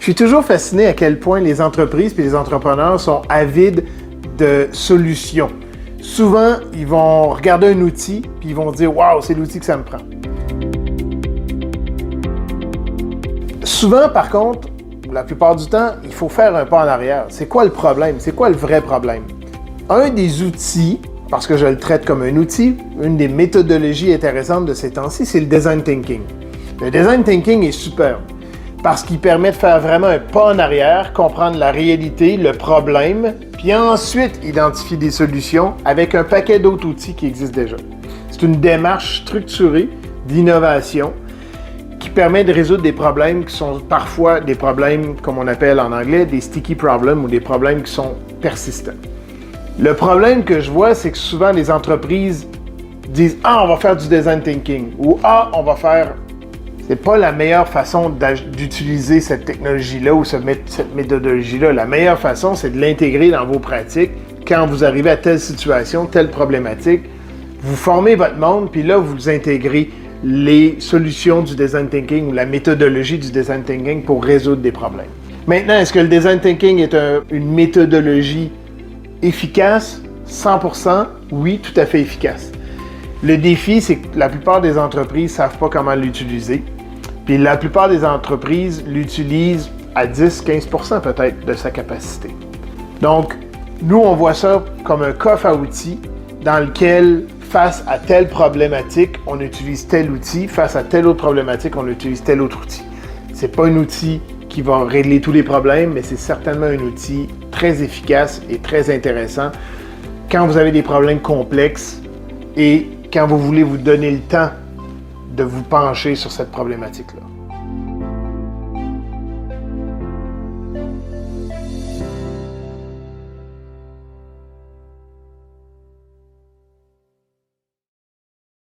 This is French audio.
Je suis toujours fasciné à quel point les entreprises et les entrepreneurs sont avides de solutions. Souvent, ils vont regarder un outil puis ils vont dire « Wow, c'est l'outil que ça me prend ». Souvent, par contre, la plupart du temps, il faut faire un pas en arrière. C'est quoi le problème? C'est quoi le vrai problème? Un des outils, parce que je le traite comme un outil, une des méthodologies intéressantes de ces temps-ci, c'est le design thinking. Le design thinking est superbe parce qu'il permet de faire vraiment un pas en arrière, comprendre la réalité, le problème, puis ensuite identifier des solutions avec un paquet d'autres outils qui existent déjà. C'est une démarche structurée d'innovation qui permet de résoudre des problèmes qui sont parfois des problèmes, comme on appelle en anglais, des sticky problems ou des problèmes qui sont persistants. Le problème que je vois, c'est que souvent les entreprises disent « Ah, on va faire du design thinking » ou « Ah, on va faire… » C'est pas la meilleure façon d'utiliser cette technologie-là ou cette méthodologie-là. La meilleure façon, c'est de l'intégrer dans vos pratiques. Quand vous arrivez à telle situation, telle problématique, vous formez votre monde, puis là, vous intégrez les solutions du design thinking ou la méthodologie du design thinking pour résoudre des problèmes. Maintenant, est-ce que le design thinking est une méthodologie efficace? 100%, oui, tout à fait efficace. Le défi, c'est que la plupart des entreprises ne savent pas comment l'utiliser. Puis la plupart des entreprises l'utilisent à 10-15% peut-être de sa capacité. Donc, nous, on voit ça comme un coffre à outils dans lequel, face à telle problématique, on utilise tel outil. Face à telle autre problématique, on utilise tel autre outil. Ce n'est pas un outil qui va régler tous les problèmes, mais c'est certainement un outil très efficace et très intéressant quand vous avez des problèmes complexes et quand vous voulez vous donner le temps de vous pencher sur cette problématique-là.